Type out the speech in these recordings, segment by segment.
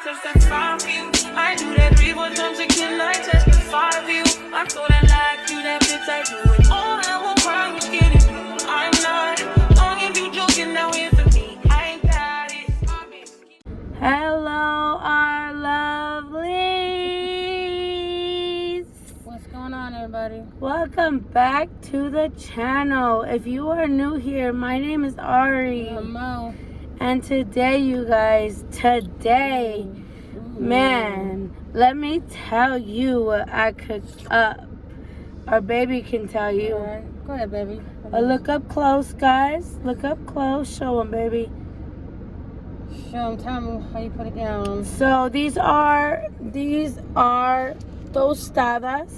testify for you. I do that 3-4 times again, I testify for you. I'm so that like you, that bitch, I do it all. I won't cry, who's kidding you? I'm not. Long if you joking, now here for me. I ain't got it. Hello, our lovelies. What's going on, everybody? Welcome back to the channel. If you are new here, my name is Ari&Mo. And today, you guys, man, let me tell you what I cooked up. Our baby can tell you. All right. Go ahead, baby. Look up close, guys. Look up close. Show them, baby. Show them. Tell them how you put it down. So these are tostadas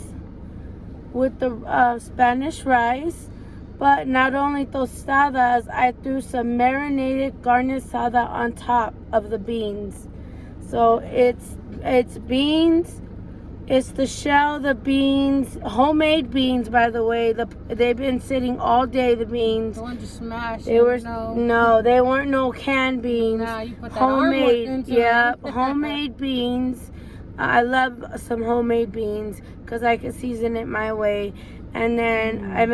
with the Spanish rice. But not only tostadas, I threw some marinated carne asada on top of the beans. So it's beans. It's the shell, the beans, homemade beans, by the way. They've been sitting all day, the beans. The ones you smashed. They were no, they weren't no canned beans. Nah, you put that homemade, into yeah, it. homemade beans. I love some homemade beans because I can season it my way. And then I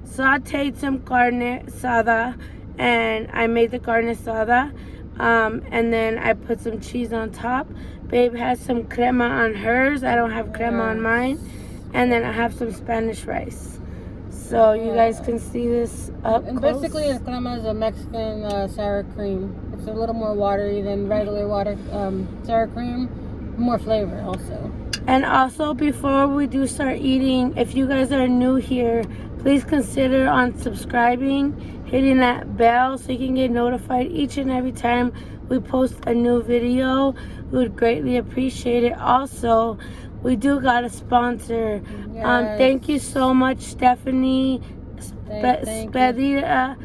sauteed some carne asada, and I made the carne asada. And then I put some cheese on top. Babe has some crema on hers. I don't have crema on mine. And then I have some Spanish rice. So you guys can see this up and close. basically, the crema is a Mexican sour cream. It's a little more watery than regular sour cream. More flavor also. And also, before we do start eating, if you guys are new here, please consider on subscribing, hitting that bell so you can get notified each and every time we post a new video. We would greatly appreciate it. Also, we do got a sponsor. Yes. Thank you so much, Stephanie Spedita,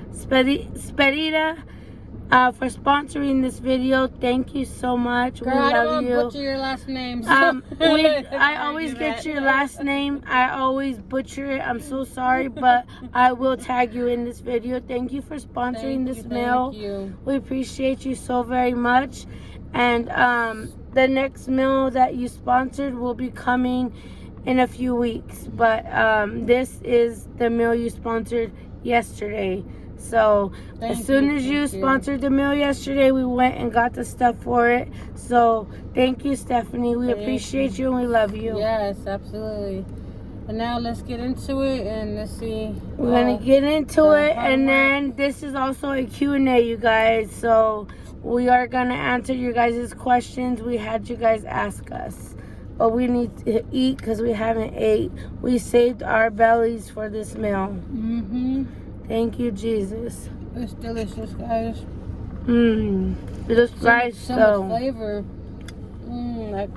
for sponsoring this video. Thank you so much. Girl, we love I don't you. want to butcher your last name. So. I always get your last name. I always butcher it. I'm so sorry, but I will tag you in this video. Thank you for sponsoring this meal. Thank you. We appreciate you so very much. And the next meal that you sponsored will be coming in a few weeks. But this is the meal you sponsored yesterday. So as soon as you sponsored the meal yesterday, we went and got the stuff for it. So thank you, Stephanie. We appreciate you and we love you. Yes, absolutely. And now let's get into it and let's see. We're going to get into it, and then this is also a Q&A, you guys. So we are going to answer your guys' questions. We had you guys ask us. But we need to eat because we haven't ate. We saved our bellies for this meal. Mm-hmm. Thank you, Jesus. It's delicious, guys. This rice, so much flavor. Like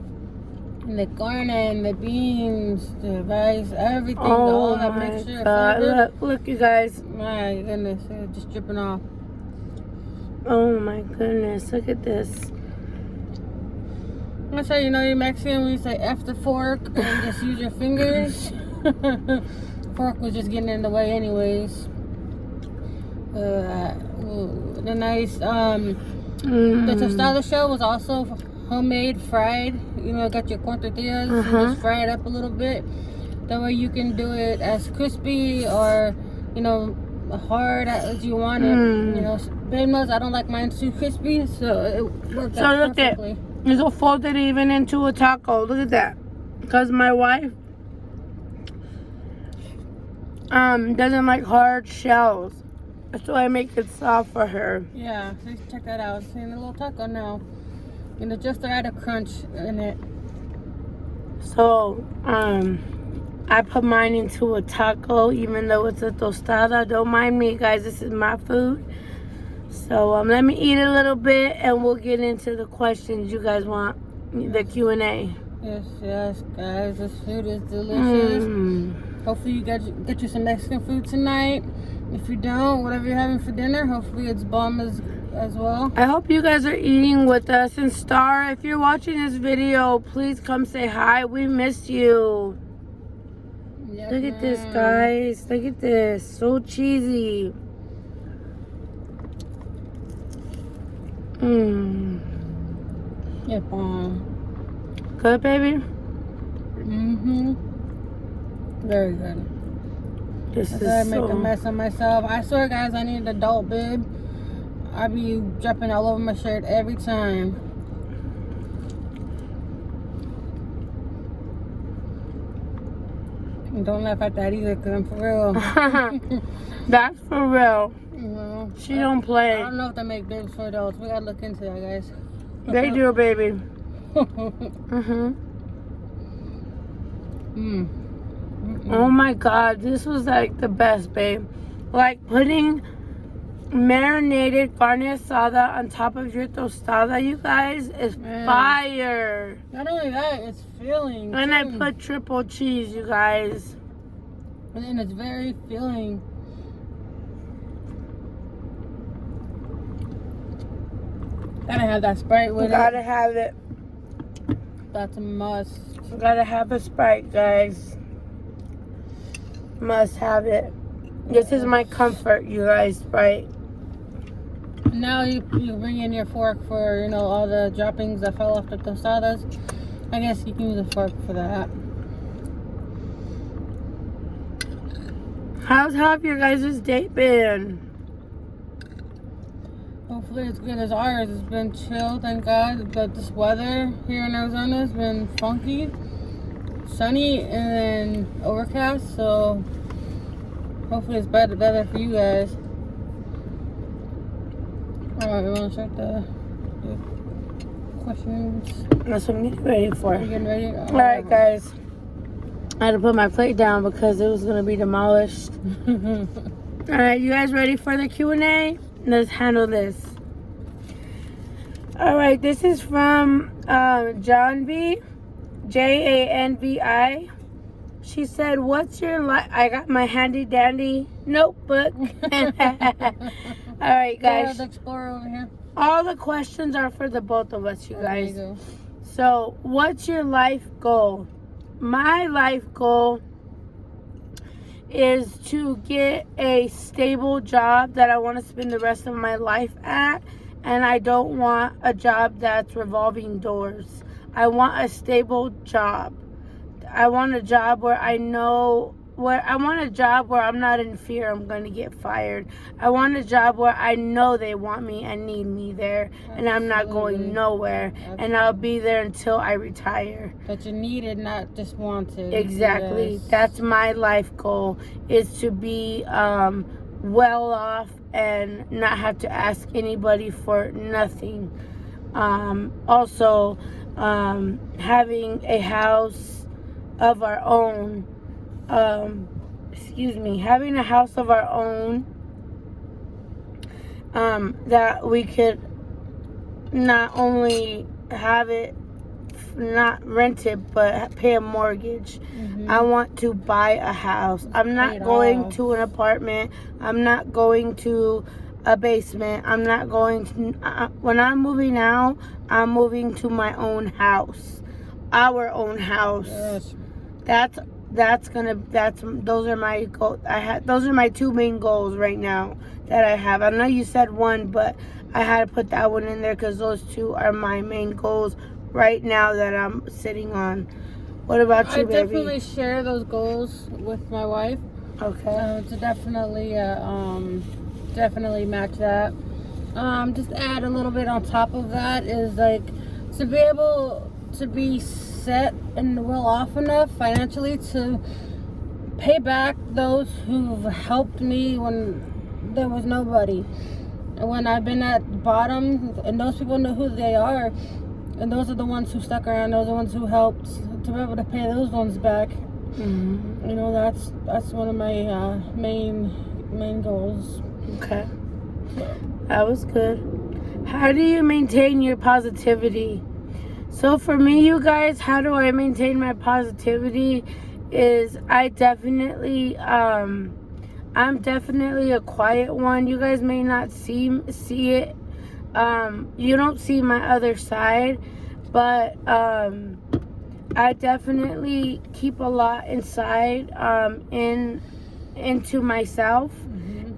the carne and the beans, the rice, everything. All that mixture of flavor. Look, you guys. My goodness, it's just dripping off. Oh my goodness, look at this. That's how you know you're Mexican when you say F the fork and just use your fingers. Fork was just getting in the way anyways. The nice the tostada shell was also homemade, fried. You know, got your corn tortillas and just fry it up a little bit. That way you can do it as crispy or, you know, hard as you want it. You know, babe knows I don't like mine too crispy, so it worked out perfectly. It's all folded even into a taco. Look at that. Because my wife doesn't like hard shells. So I make it soft for her. Yeah, please check that out. It's in a little taco now. And it just had a crunch in it. So, I put mine into a taco, even though it's a tostada. Don't mind me, guys. This is my food. So, let me eat a little bit, and we'll get into the questions you guys want, the Q&A. Yes, guys. This food is delicious. Hopefully you get you some Mexican food tonight. If you don't, whatever you're having for dinner, hopefully it's bomb as well. I hope you guys are eating with us. And Star, if you're watching this video, please come say hi. We missed you. Yes, look at this, guys. Look at this. So cheesy. Yeah, bomb. Good, baby? Mm-hmm. Very good. This I is make a so... mess of myself. I swear, guys, I need an adult bib. I be dropping all over my shirt every time. And don't laugh at that either, because I'm for real. That's for real. No, She don't play. I don't know if they make bibs for adults. We gotta look into that, guys. They do, baby. Mm-hmm. Oh my God, this was like the best, babe. Like putting marinated carne asada on top of your tostada, you guys, is fire. Not only that, it's filling. And too. I put triple cheese, you guys. And then it's very filling. Gotta have that Sprite with Gotta it. have it. That's a must. Gotta have a Sprite, guys. Must have it. This is my comfort, you guys, Sprite. Now you bring in your fork for, you know, all the droppings that fell off the tostadas. I guess you can use a fork for that. How's half your guys' date been? Hopefully it's good as ours. It's been chill, thank God. But this weather here in Arizona has been funky, sunny, and then overcast. So hopefully it's better for you guys. Alright, we want to start the questions. That's what I'm getting ready for. You getting ready? Alright, guys. I had to put my plate down because it was going to be demolished. Alright, you guys ready for the Q&A? Let's handle this. Alright, this is from John V. Janvi. She said, what's your life? I got my handy dandy notebook. Alright, guys. The Explorer over here. All the questions are for the both of us, you guys. There you go. So, what's your life goal? My life goal is to get a stable job that I want to spend the rest of my life at, and I don't want a job that's revolving doors. I want a stable job. I want a job where I want a job where I'm not in fear I'm going to get fired. I want a job where I know they want me and need me there, and I'm not going nowhere, and I'll be there until I retire. That you needed, not just wanted. Exactly. Yes. That's my life goal, is to be well off and not have to ask anybody for nothing. Also, having a house of our own. Having a house of our own that we could not only have it, not rent it, but pay a mortgage. I want to buy a house. I'm not going to an apartment. I'm not going to a basement. I'm not going to, when I'm moving out, I'm moving to my own house, our own house. Yes. Those are my goals. Those are my two main goals right now that I have. I know you said one, but I had to put that one in there because those two are my main goals right now that I'm sitting on. What about you, baby? I definitely share those goals with my wife. Okay. To definitely match that. Just add a little bit on top of that is like to be able to be set and well off enough financially to pay back those who've helped me when there was nobody, and when I've been at the bottom, and those people know who they are, and those are the ones who stuck around, those are the ones who helped, to be able to pay those ones back. You know, that's one of my main goals. Okay, that was good. How do you maintain your positivity? So for me, you guys, how do I maintain my positivity is I definitely, I'm definitely a quiet one. You guys may not see it. You don't see my other side, but I definitely keep a lot inside, into myself.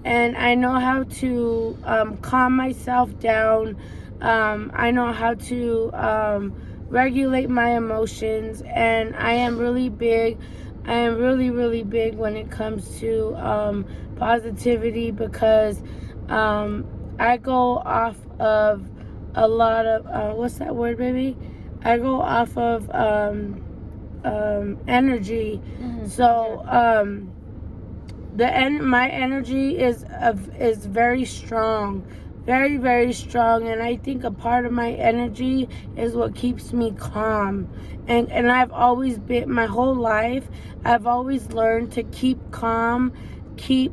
And I know how to calm myself down, I know how to regulate my emotions, and I am really big. I am really, really big when it comes to positivity, because I go off of a lot of what's that word, baby? I go off of energy. So my energy is very strong, very, very strong, and I think a part of my energy is what keeps me calm. And I've always been, my whole life, I've always learned to keep calm, keep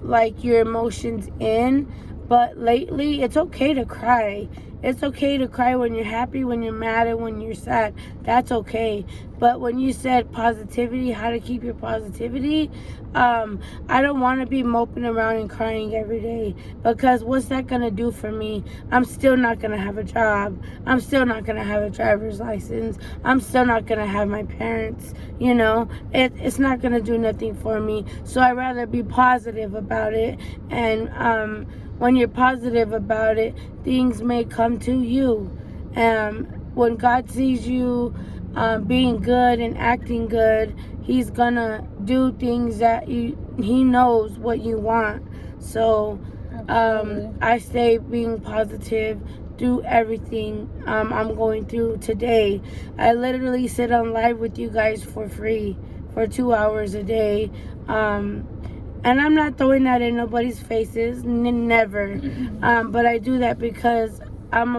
like your emotions in. But lately, it's okay to cry. It's okay to cry when you're happy, when you're mad, and when you're sad. That's okay. But when you said positivity, how to keep your positivity, I don't want to be moping around and crying every day, because what's that going to do for me? I'm still not going to have a job. I'm still not going to have a driver's license. I'm still not going to have my parents. You know, it's not going to do nothing for me. So I'd rather be positive about it. And when you're positive about it, things may come to you. When God sees you being good and acting good, He's gonna do things that He knows what you want. So I stay being positive through everything I'm going through today. I literally sit on live with you guys for free for 2 hours a day. And I'm not throwing that in nobody's faces, never. But I do that because I'm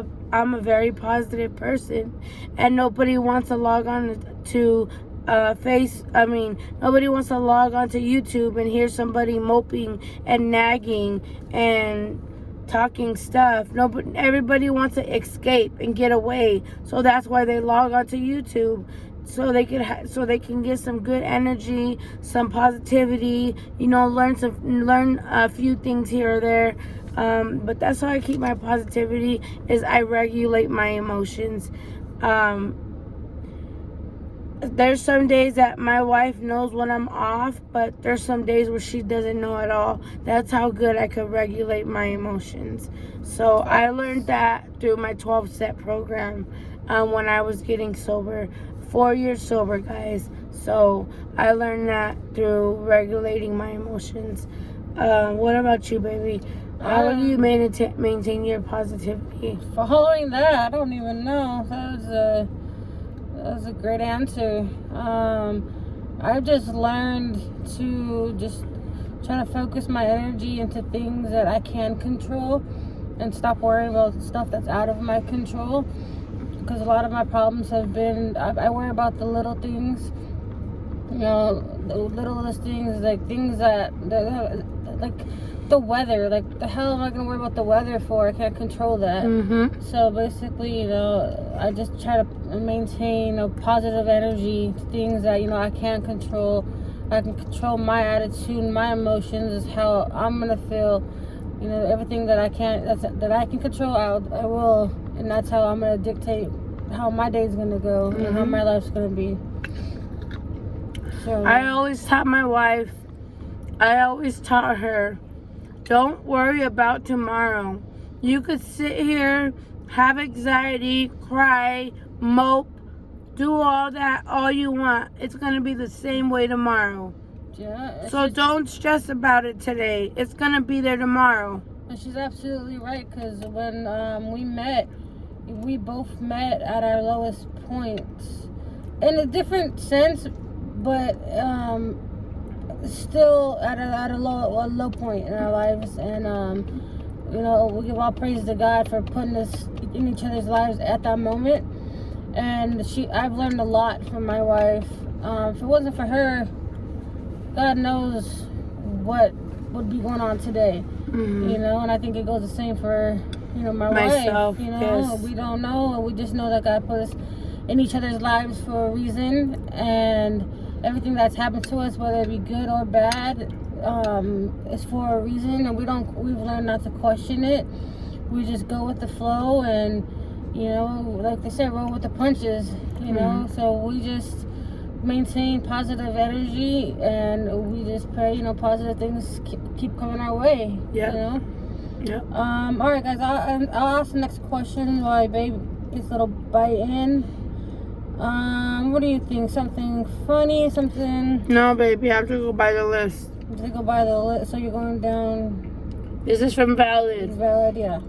a very positive person, and nobody wants to log on to nobody wants to log on to YouTube and hear somebody moping and nagging and talking stuff. Everybody wants to escape and get away, so that's why they log on to YouTube. So they can get some good energy, some positivity, learn a few things here or there. But that's how I keep my positivity, is I regulate my emotions. There's some days that my wife knows when I'm off, but there's some days where she doesn't know at all. That's how good I can regulate my emotions. So I learned that through my 12-step program when I was getting sober. 4 years sober, guys. So I learned that through regulating my emotions. What about you, baby? How do you maintain your positivity? Following that, I don't even know. That was a great answer. I've just learned to just try to focus my energy into things that I can control and stop worrying about stuff that's out of my control. Because a lot of my problems have been, I worry about the little things, the littlest things, like things that like the weather. Like, the hell am I going to worry about the weather for? I can't control that. So basically, I just try to maintain a positive energy to things that, I can't control. I can control my attitude, my emotions, is how I'm going to feel. Everything that I can control, I will. And that's how I'm going to dictate how my day's going to go and how my life's going to be. So I always taught my wife, her, don't worry about tomorrow. You could sit here, have anxiety, cry, mope, do all that all you want. It's going to be the same way tomorrow. Yeah. So don't stress about it today. It's going to be there tomorrow. And she's absolutely right, because when we both met at our lowest points in a different sense, but still at a low point in our lives. And we give all praise to God for putting us in each other's lives at that moment. And I've learned a lot from my wife. If it wasn't for her, God knows what would be going on today. And I think it goes the same for Myself, wife. yes. We don't know. We just know that God put us in each other's lives for a reason, and everything that's happened to us, whether it be good or bad, is for a reason. And we've learned not to question it. We just go with the flow, and like they said, roll with the punches. So we just maintain positive energy, and we just pray, positive things keep coming our way. Yep. All right, guys. I'll ask the next question while babe gets a little bite in. What do you think? Something funny? Something? No, baby, I have to go by the list. To go by the list. So you're going down. This is from Valid. Valid, yeah.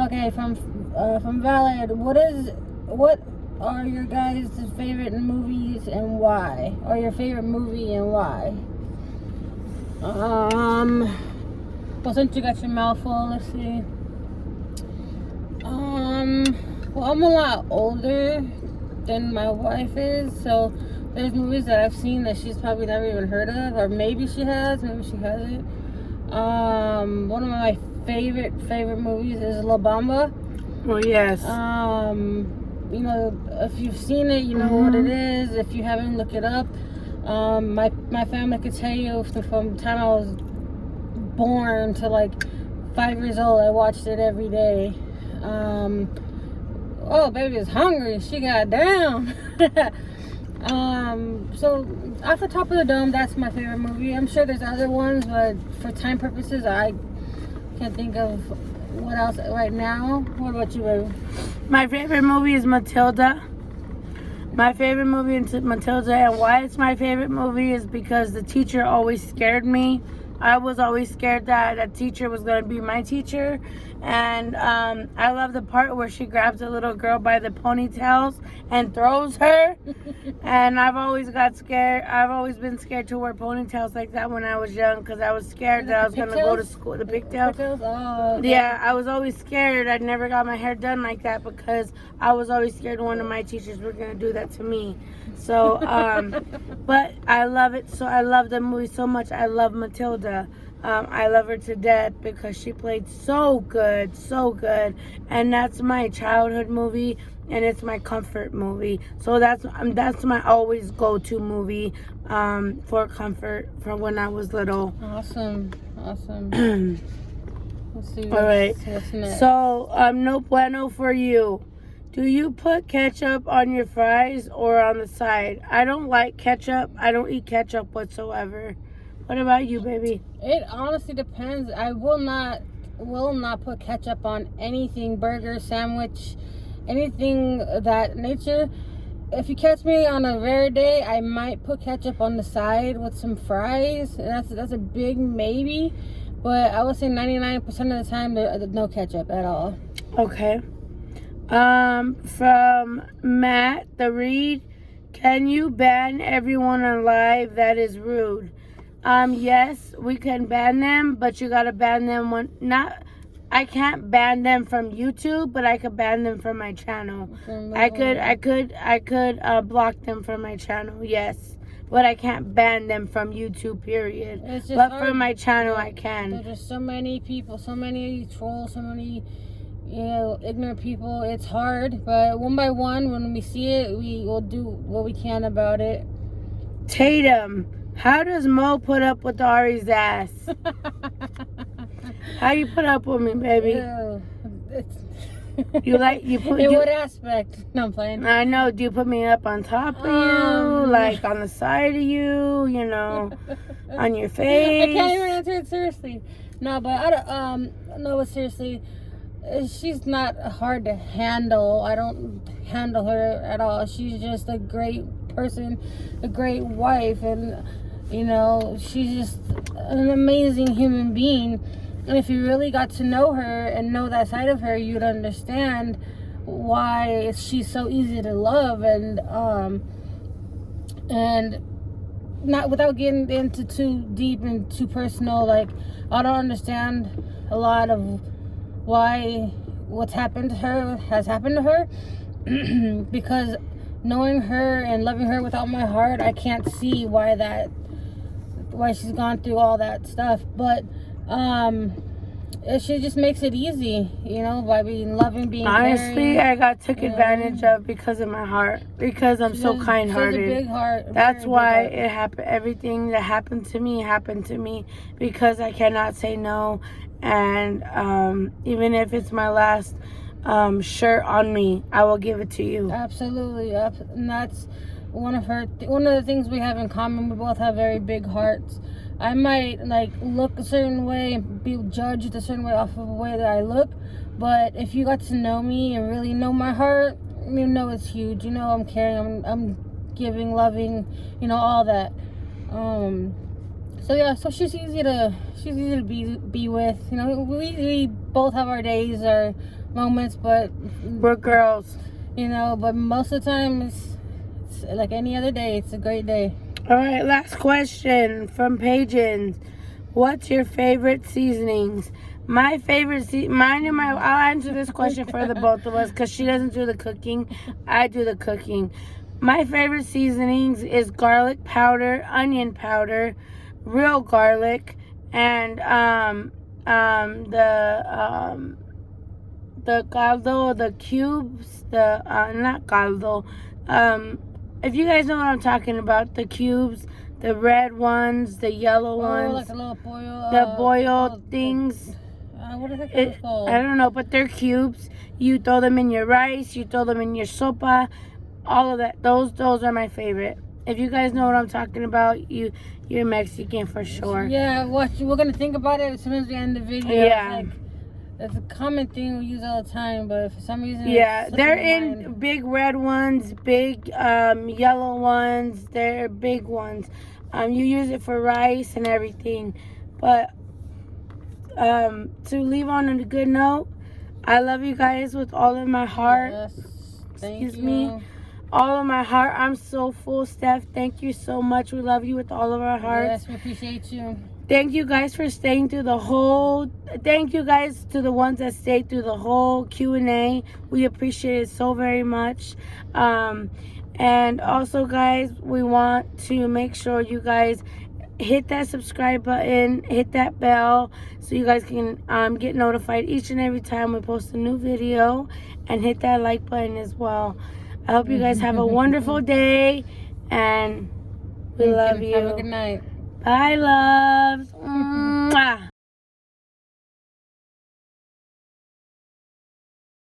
Okay, from Valid. What are your guys' favorite movies and why? Or your favorite movie and why? Well, since you got your mouth full, let's see. Well, I'm a lot older than my wife is, so there's movies that I've seen that she's probably never even heard of, or maybe she has, maybe she hasn't. One of my favorite movies is La Bamba. Oh, yes. You know, if you've seen it, you know what it is. If you haven't, look it up. My family could tell you from the time I was born to like 5 years old, I watched it every day. Oh, baby is hungry. She got down. So Off the Top of the Dome, that's my favorite movie. I'm sure there's other ones, but for time purposes, I can't think of what else right now. What about you, baby? My favorite movie is Matilda. My favorite movie is Matilda, and why it's my favorite movie is because the teacher always scared me. I was always scared that a teacher was going to be my teacher. And I love the part where she grabs a little girl by the ponytails and throws her. And I've always got scared. I've always been scared to wear ponytails like that when I was young because I was scared that I was going to go to school. The pigtails? Oh, okay. Yeah, I was always scared. I never got my hair done like that because I was always scared one of my teachers were going to do that to me. So, but I love it. So I love the movie so much. I love Matilda. I love her to death because she played so good, and that's my childhood movie, and it's my comfort movie. So that's my always go-to movie for comfort from when I was little. Awesome. Let's see. All right. What's next? So no bueno for you. Do you put ketchup on your fries or on the side? I don't like ketchup. I don't eat ketchup whatsoever. What about you, baby? It honestly depends. I will not put ketchup on anything, burger, sandwich, anything of that nature. If you catch me on a rare day, I might put ketchup on the side with some fries. That's a big maybe, but I would say 99% of the time there's no ketchup at all. Okay. From Matt the Reed, can you ban everyone on live? That is rude. Yes, we can ban them, but you gotta ban them I can't ban them from YouTube, but I could ban them from my channel. I could block them from my channel, yes. But I can't ban them from YouTube, period. But from my channel, I can. There's just so many people, so many trolls, so many, ignorant people. It's hard, but one by one, when we see it, we will do what we can about it. Tatum, how does Mo put up with Ari's ass? How you put up with me, baby? In what aspect? No, I'm playing. I know. Do you put me up on top of you, like on the side of you? On your face? I can't even answer it seriously. No, but but seriously, she's not hard to handle. I don't handle her at all. She's just a great person, a great wife, and she's just an amazing human being. And if you really got to know her and know that side of her, you'd understand why she's so easy to love, and not without getting into too deep and too personal. Like, I don't understand a lot of why what's happened to her has happened to her because knowing her and loving her with all my heart, I can't see why she's gone through all that stuff. But she just makes it easy, by being loving, being honestly caring. I took advantage of because of my heart, because I'm so kind-hearted. She has a big heart. That's why it happened. Everything that happened to me because I cannot say no. And even if it's my last shirt on me, I will give it to you. Absolutely. And that's one of the things we have in common. We both have very big hearts. I might like look a certain way and be judged a certain way off of the way that I look. But if you got to know me and really know my heart, you know it's huge. You know I'm caring, I'm giving, loving, you know, all that. So yeah, so she's easy to be with. You know, we both have our days, our moments, but We're girls. you know, but most of the time it's like any other day. It's a great day. All right, last question from Pageant. What's your favorite seasonings? My favorite I'll answer this question for the both of us because she doesn't do the cooking. I do the cooking. My favorite seasonings is garlic powder, onion powder, real garlic, and the caldo, the cubes, not caldo. If you guys know what I'm talking about, the cubes, the red ones, the yellow ones, like a little boil, the boiled things. What is it called? I don't know, but they're cubes. You throw them in your rice, you throw them in your sopa, all of that. Those are my favorite. If you guys know what I'm talking about, you're Mexican for sure. Yeah, we're gonna think about it as soon as we end the video. Yeah. Like, that's a common thing we use all the time, but for some reason, Yeah, it's they're slipping my in mind. big red ones, big yellow ones. They're big ones. You use it for rice and everything. But to leave on a good note, I love you guys with all of my heart. Yes, thank Excuse you. me. All of my heart. I'm so full, Steph. Thank you so much. We love you with all of our hearts. Yes, we appreciate you. Thank you guys for staying through the whole. Thank you guys to the ones that stayed through the whole Q&A. We appreciate it so very much. And also, guys, we want to make sure you guys hit that subscribe button, hit that bell, so you guys can get notified each and every time we post a new video, and hit that like button as well. I hope you guys have a wonderful day, and we love you. Have a good night. Bye, loves. Mwah.